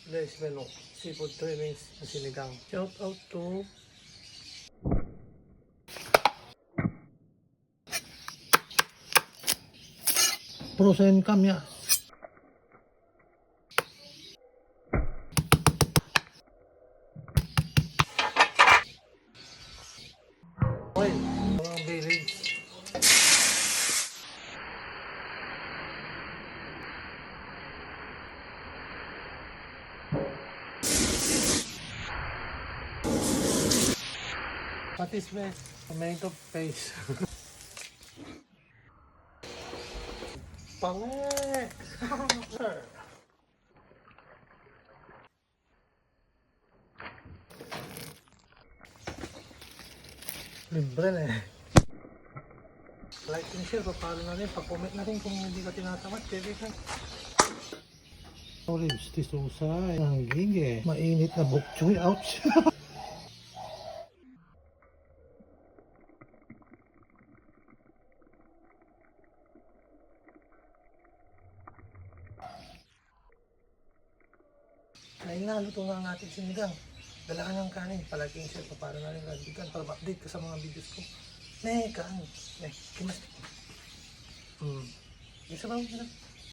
Guys, menu. Seafood trimmings na sinigang. Shout out to Frozen Kamya. Oil. Mga village. Patis me. Tomato paste. Pangit! Libre na eh. Like and share, papalo na rin. Pa-comment na rin kung hindi ka tinatamad. Pwede ka. Orange tisusay. Ang gigi. Mainit na bok choy. Ouch! Ay na, luto na ang ating sinigang. Dalaan ng kanin, palaging share pa para na rin laligan para ma-update ka sa mga videos ko. Kaan. Kimas. Isa ba mo